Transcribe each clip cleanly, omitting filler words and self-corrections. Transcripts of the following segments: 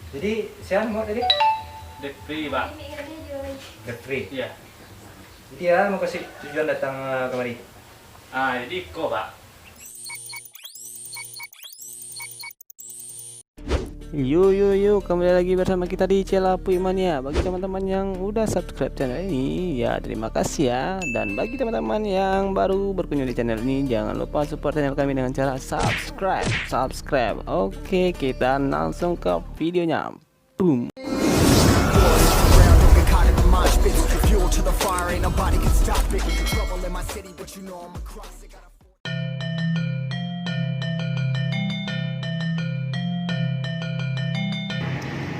Jadi siapa mau tadi? Debt free, Pak. Debt free. Iya. Jadi ya mau kasih tujuan datang kemari. Jadi kok, Pak. Yuk, kembali lagi bersama kita di Celapuy Mania. Bagi teman-teman yang udah subscribe channel ini, ya terima kasih ya. Dan bagi teman-teman yang baru berkunjung di channel ini, jangan lupa support channel kami dengan cara subscribe. Oke, kita langsung ke videonya. Boom.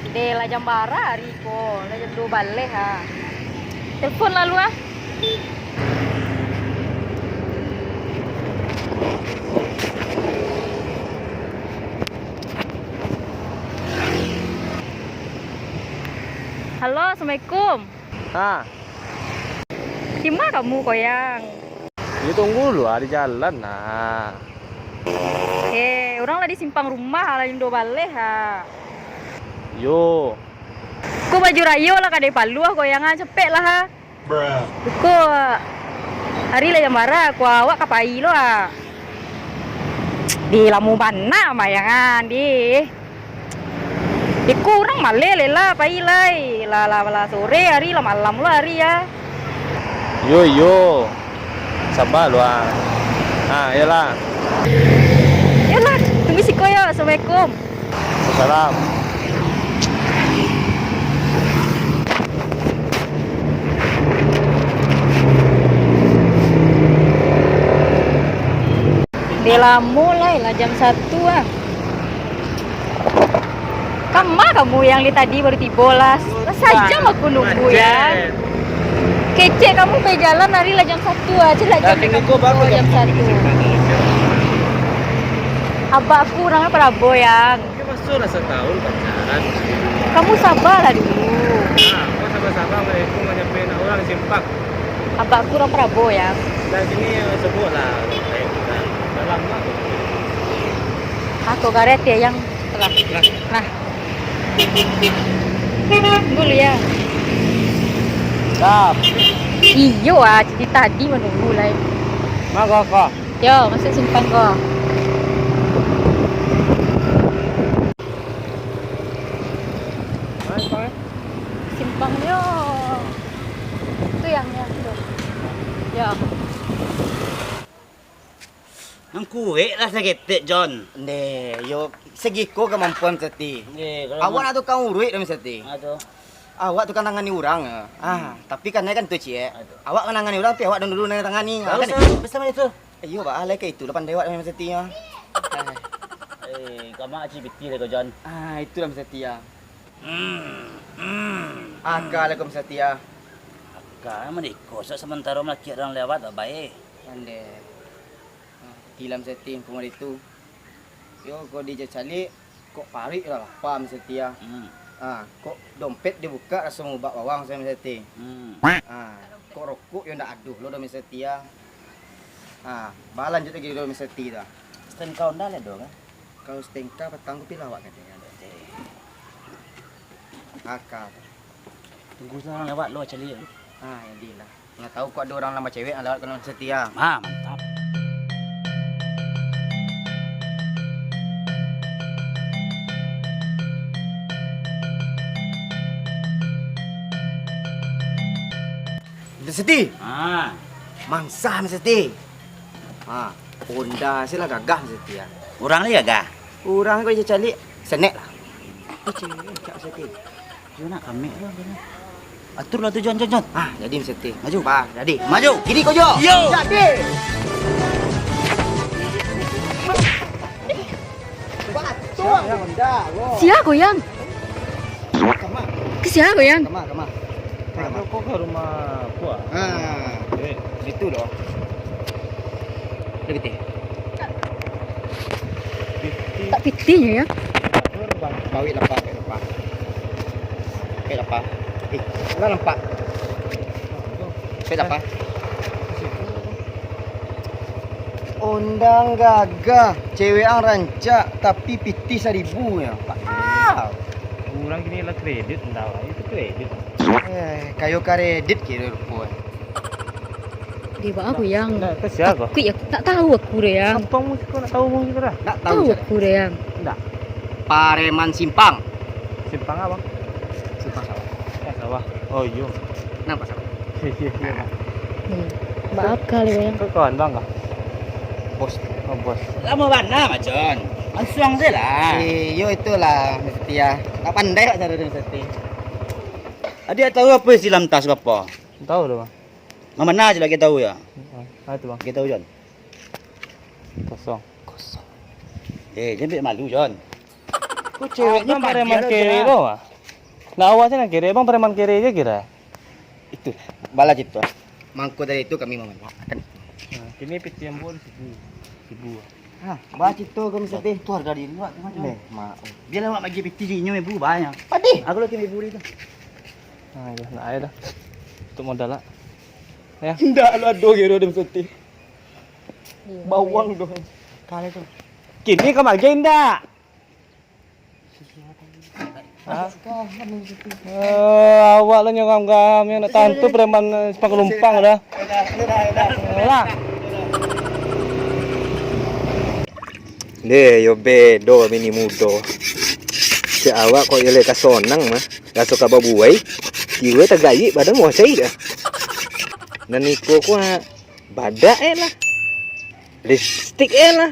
De la Jambara Riko, la jam 2 balik ha. Telepon lalu ah. Halo, Assalamualaikum. Di mana kamu koyang? Ya tunggu dulu di jalan nah. Orang lah di simpang rumah, lah jam 2 balik ha. Yo. Ko baju rayo lah kadai palu ah koyangan cepet lah ha. Ko hari lah Jambara, ko awak kapai lo ah. Di lamu mana mayangan di. Di kurang male lela pai lai. La sore hari lah malam lo hari ya. Yo. Sabar lu ah. Yalah. Yalah, tunggu si koyo. Assalamualaikum. Salam. Bela mulai lah jam 1 ah. Kamu yang li tadi baru tiba lah. Saja aku nunggu ya. Kece kamu pe jalan hari lah jam 1 aja lah jam jam 1. Abah aku orangnya Prabowo yang. Masuk rasa tahun pacaran. Kamu sabar lah dulu. Kau sabar-sabar mereka mau nyampein orang simpak. Abah aku orang Prabowo ya. Dan sini sebut lah kayak kita dalam lah. Aku garet ya yang telah. Nah. Dulu ya. Stop. Iyo ah, jadi tadi menunggu lah. Maka kok. Yo, masuk simpan kok. Simpangnya. Itu yang itu. Ya. Ang kuwi lah sakit John. Ne, yo segi ko kemampuan seti. Kalau Awak nak tukang urut demi seti. Aduh. Awak tukang tangani orang. Tapi kan kan tu cie. Awak kan tangani orang, tapi awak dulu nang tangani. Bersama itu. Iyo, ba alai ke itu lah pandai awak demi seti ya. Kamu aci biti le John. Itu demi seti ya. Akal aku seti ya. Ka meniko sementara laki orang lewat tak baik. Ande. Tilam seti kumar itu. Yo kau dijajali kok parik lah pam seti ya. Kok dompet dibuka rasa mau bak bawang saya mesti. Kok rokok yo ndak aduh lo do mesti ya. Balan jut lagi do mesti dah. Sten kau ndak le dong. Kau stengka petang ku pilawak katanya. Akal. Tunggu orang lewat lo cali. Yang di lah. Nggak tahu kok ada orang lama cewek yang lewat kalau setia. Mantap. Seti. Mangsa Seti. Honda sila gagah Seti ya. Orang ni gagah. Orang kau cari senek lah. Cak Seti. Yo nak kami lah. Atur lah tu John. Jadi Seti. Maju. Jadi. Maju. Kiri kau jo. Yo. Jadi. Siapa goyang? Siapa goyang? Kama. Kok ke rumah gua? Situ loh. Lebih Tak pitinya ya. Bawi lepas. Enggak nampak. Pet apa? Undang gagah, cewek ang rancak tapi piti 1000 ya. orang gini lah kredit entah itu kredit. Kayo kredit kira rupo. Di bawah aku yang. Enggak, ke siapa? Aku ya tak tahu aku deh yang. Kampung musik kau nak tahu musik dah? Nak Tahu tahu aku deh yang. Enggak. Pareman Simpang. Simpang apa? Simpang sawah. Sawah. Oh iya. Nampak sawah. Iya. Maaf kali yang. Kau kawan bang kah? Bos. Oh bos. Lama mana macam? Langsung je lah. Yo itulah Setia. Tak pandai tak cara dengan Setia. Dia tahu apa isi dalam tas apa? Tahu dah bang. Mana aja lagi tahu ya? Ah itu bang. Kita tahu John. Kosong. Jangan malu John. Kau cewek bang preman kiri tu ah. Nak awak sih nak kiri bang preman kiri je kira. Itu bala itu. Mangko dari itu kami memanfaatkan. Kini peti yang boleh ibu. Baca itu kami Setia. Tu harga diri lu macam. Maaf. Dia lewat bagi peti dinyo ibu banyak. Padi. Aku lagi ibu itu. Ah ya, nak air dah. Untuk modal lah. Ya. Tidak lu aduh kira dem Setia. Bawang doh. Kali tu. Kini kau bagi indah. Awak lah nyokam yang nak tantu preman sepak lumpang dah. Lah. Deh, yo bedo mini mudo. Si awak kok yele kasonang mah, kaso kababuai. Kiwe tagayi badan mau cai dah. Dan niko ko badak lah. Lipstick lah.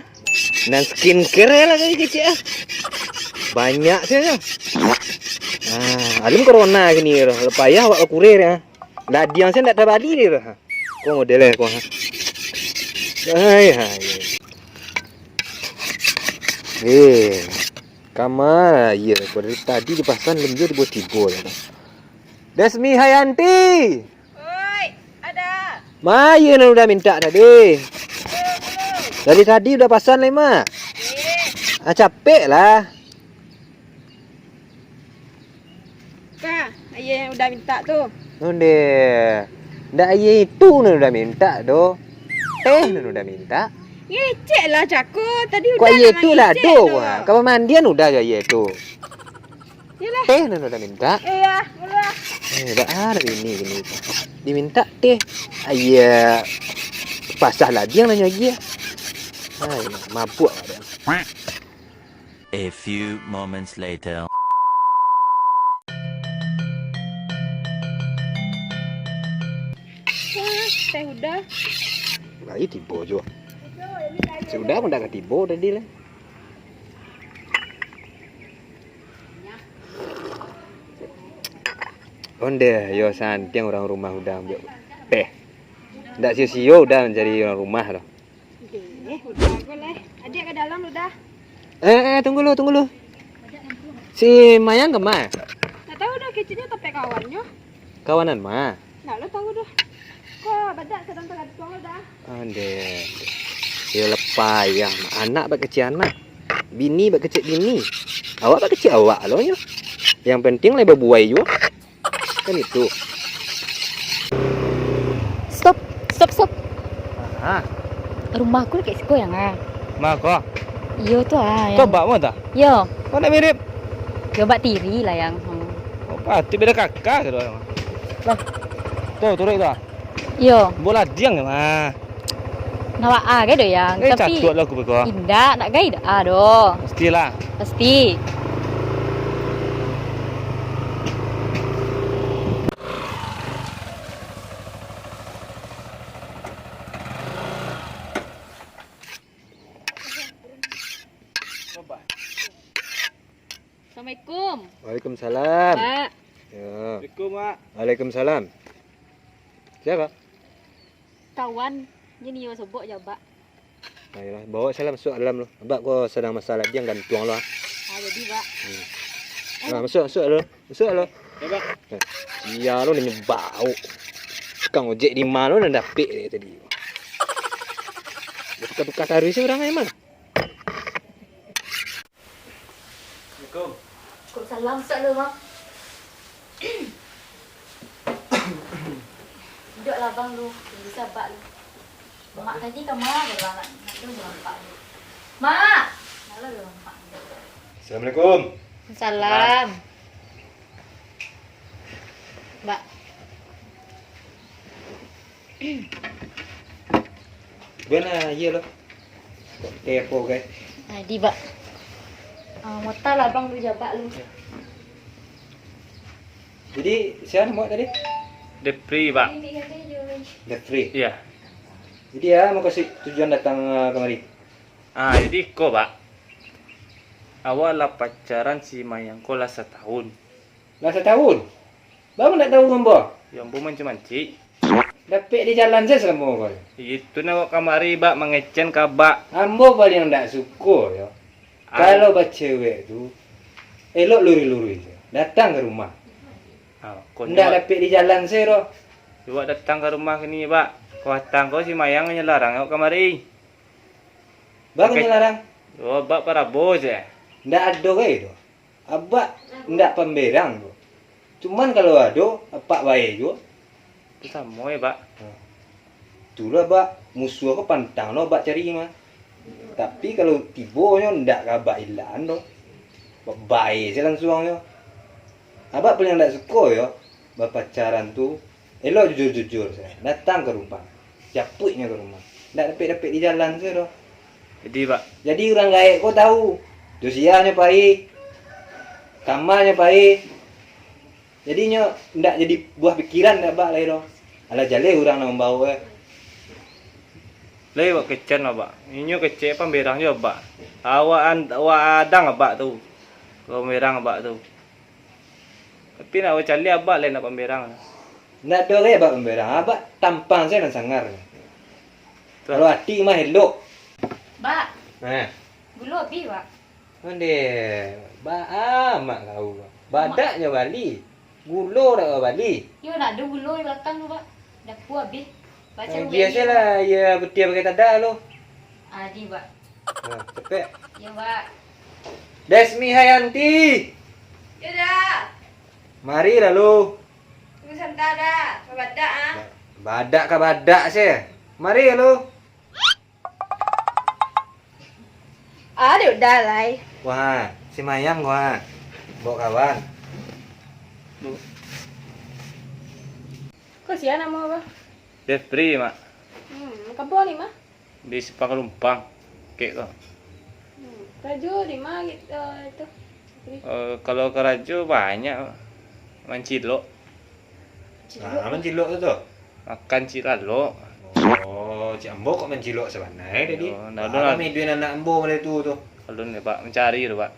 Dan skincare lah kayak gitu ah. Banyak sih ya. Alim corona gini loh. Lepayah awak kurir ya. Ladiang saya ndak terbali dia. Kok modelnya kok. Hai. Kamar iya kok dari tadi dipasang lembut dibuat tibo ya. Desmi Hayanti. Oi, ada. Mayen udah minta tadi. Dari tadi udah pasang lima. Capek lah. Kak, ayah yang udah minta tuh. Nonde. Ndak ayah itu udah minta doh. Udah minta. Ngecek lah Cako. Tadi udah Kau ayah nama itu lah ngecek doh. tu. Kalau mandian udah aja ayah itu. Yalah. Udah minta. Iya, udah. Udah ada ini. Diminta teh. Ayah pasah lagi yang nanya lagi ya. Mabuk ada. A few moments later. Teh udah. Lagi tibo jo. Sudah pun dah tibo tadi lah. Onde yo santiang orang rumah udah ambil teh. Ndak sio-sio udah mencari orang rumah loh. Udah boleh. Adik ke dalam udah. Tunggu lu. Si Mayang kemana? Tak tahu dah kecilnya tapi kawannya. Kawanan mah. Nah, lo tahu dah. Kok badak sedang tengah tuang dah. Ande. Dia lepai ya. Anak bak kecil anak. Bini bak kecil bini. Awak bak kecil awak loh ya. Yang penting lah berbuai juga. Kan itu. Stop. Rumahku kayak siko yang Mak kau. Yo tuh yang. Kau bak mana tak? Yo. Kau nak mirip. Yo bak tiri lah yang. Oh, pasti beda kakak ke orang. Lah. Turun itu. Yo. Bola diang mah. Nawa ke do yang. Tapi cakut lah aku berkau. indah nak gay dah do. Pastilah. Pasti. Assalamualaikum. Waalaikumsalam. Pak. Ya. Assalamualaikum mak. Waalaikumsalam. Siapa? Kawan. Ini yo sobok je, Pak. Ayolah, bawa salam masuk dalam lu. Abak kau sedang masalah dia gantung lu. Jadi, Pak. Masuk lu. Masuk lu. Ya bak. Iya lu ni bau. Kang ojek di mana lu dapik dia tadi. Buka-buka taruh sih orang emang. Assalamualaikum. Waalaikumsalam, selalu, Bang. Duduklah bang lu, bisa bak lu. Mak tadi ke mana bang? Nak tu nampak lu. Mak, nak lu nampak. Assalamualaikum. Salam. Mbak. Benar iya lo. Kepo guys. Nah, di Mbak. Mau lah bang lu jabak lu. Jadi siapa mau tadi? Depri, Pak. The free. Iya. Jadi ya mau kasih tujuan datang kemari. Jadi kok, Pak. Awak lah pacaran si Mayangko lah setahun. Lah setahun. Bang nak tahu ngombo. Yang bu manci-manci. Dapat di jalan saya selama kau. Itu nak kamari, Pak, mengecen ke Pak. Ambo paling ndak suka ya. Kalau baca cewek tu elok luri-luri je. Datang ke rumah. Kau Ndak dapat di jalan saya doh. Coba datang ke rumah sini, Pak. Kau datang kau si Mayang nyelarang awak kamari. Bang Oke. nyelarang. Oh, Pak para bos ya. Ndak ada ke tu. Abak ndak pemberang tu. Cuman kalau ada, apa baik jo. Itu sama ya, Pak. Itulah bak musuh aku pantang lo bak cari mah. Tapi kalau tibonya ndak kabak ilan do. Baik saya langsung yo. Abak paling ndak suka yo. Bak pacaran tu elok jujur-jujur saya. Datang ke rumah. Japuknya ke rumah. Ndak dapat di jalan saya do. Jadi, Pak. Jadi orang gaek kau tahu. Dosianya pahit. Kamarnya pahit. Jadinya ndak jadi buah pikiran ndak bak lai do. Ala jale orang nak membawa. Lai Pak kecen lah, Pak. Inyo kecek pemberang jo, Pak. Awak adang Pak tu. Pemberang Pak tu. Tapi nak awak cali Pak lain nak pemberang. Ndak ada ke bak pemberang. Abak tampang saya dan sangar. Kalau hati mah elok. Mbak, Nah, dulu habis, Pak. onde ba amak kau. Badaknya Bali. Gulo dak Bali. Yo nak ada bulu di belakang tu, Pak. Dah puas habis. Baca Biasalah ya betia pakai tada lo. Adi, Pak. Nah, cepet. Ya, Pak. Desmi Hayanti. Ya dah. Mari lalu. Tunggu sebentar dah. Badak ah. Badak ke badak saya. Mari lalu. Ada udah lai. Wah, si Mayang wah. Bawa kawan. Kau siapa nama apa? Depri, Mak. Kampung ni mah. Di Sepang Lumpang. Kek kok. Raju di mana gitu itu. Kalau ke Rajo banyak mancilok. Nah, mencilok tu. Makan cilalo. Oh, Cik Ambo kok mencilok sebenarnya tadi. Oh, nah, Ada dah. meduin anak Ambo pada tu tu. Kalau ni Pak mencari tu, Pak.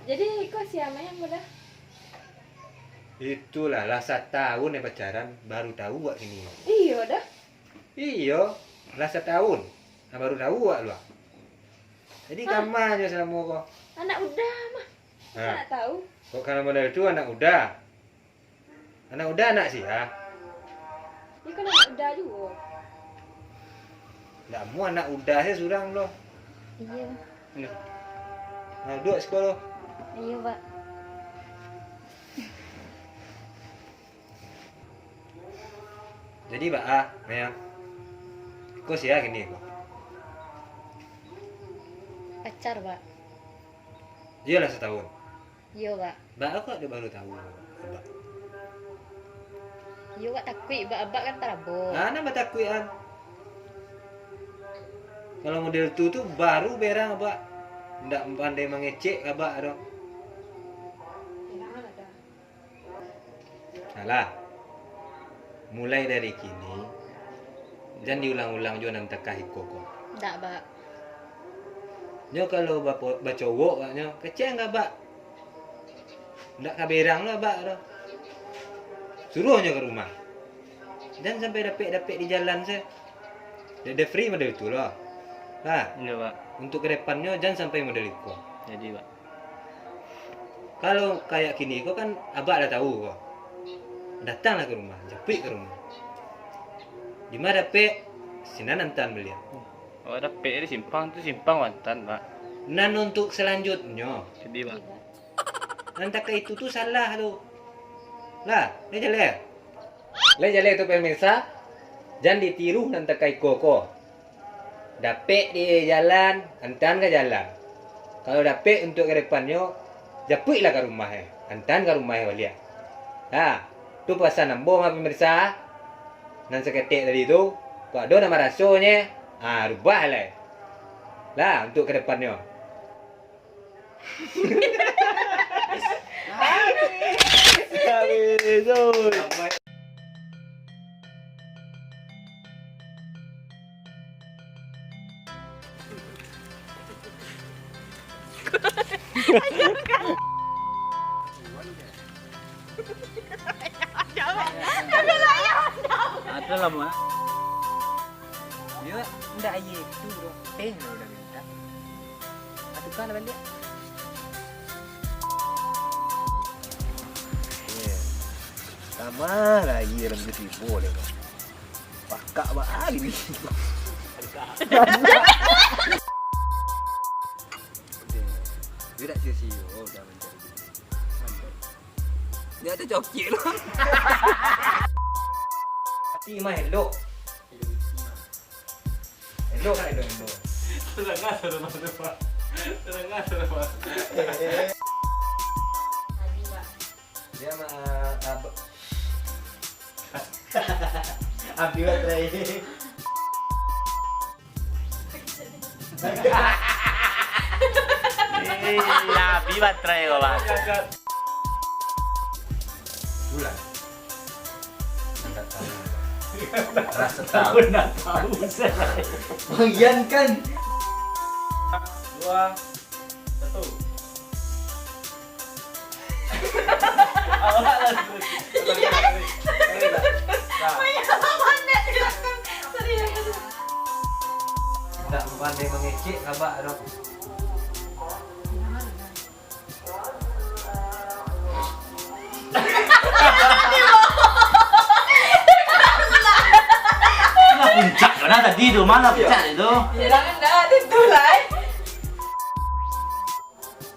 Jadi kau siapa yang muda? Itulah lah 1 tahun ya pacaran baru tahu buat sini. Iya dah. Iya, lah 1 tahun. Nah, baru tahu buat lu. Jadi kamarnya selama kau. Anak udah mah. Saya nak tahu. Kok kalau model itu anak udah. Anak udah anak sih ya. Ini kan anak udah juga. Nggak mau anak udah saya surang loh. Iya. Ini. Nah, duduk sekolah. Iya, Pak. Jadi Mbak A, Mayang. Kok sih ya gini kok. Pacar, Pak. Iyalah 1 tahun. Iya, Pak. Mbak A kok dia baru tahu. Mbak. Iya, Pak takut, Pak. Abak kan tarabo. Nah, nama takutan. Kalau model tu baru berang Mbak. Ndak pandai mengecek Mbak dong. Jangan ada. Salah. Mulai dari kini jangan diulang-ulang juga nang tekah iko kok. Ndak, Pak. Nyo kalau bapak bacowok nyo kecek enggak, Mbak? Ndak kaberang lah, Mbak dong. Suruh nyo ke rumah. Dan sampai dapet di jalan saya. Dia free model itu loh. Nah, Iya, Pak. untuk ke depannya jangan sampai model itu. Jadi, Pak. Kalau kayak gini kok kan abak dah tahu kok. Datanglah ke rumah, japik ke rumah. Di mana dapet sinan nantan beliau. Oh, ada P di simpang tu simpang Wantan, Pak. Nan untuk selanjutnya, Jadi, Pak. nanti itu tuh salah tu. Lah, dia jelek. Lah jelek tu pemirsa. Jangan ditiru nanti kai koko. Dapet di jalan, antan ke jalan. Kalau dapet untuk ke depannya, japiklah ke rumah. Antan ke rumah beliau. Ha, Tu pesan ambo sama pemirsa. Nan seketik tadi tu, kau ada nama rasanya, rubah lah. Lah untuk ke depannya. Habis tu. Ada lah Mak. Dia ndak aye tu bro. Teh udah minta. Atukan balik. Sama lagi dalam tipu dia. Pakak bahari ni. Dia tak sia-sia dah mencari. Dia ada joki lah. Hati mah elok. Elok kan elok. Terengah serba. Terengah serba. Dia mah Abi baterai. Nabi baterai kau Bang. Bulan. Rasa tahu. Nak tahu saya. Bagian kan. 2, 1. Awak lah. Tak pandai mengecek abak dok. Puncak mana tadi tu? Mana puncak itu?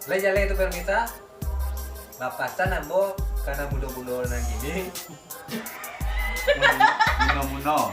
Lai jalan itu permita. Bapasan ambo karena budo-budo nang gini. Muno-muno.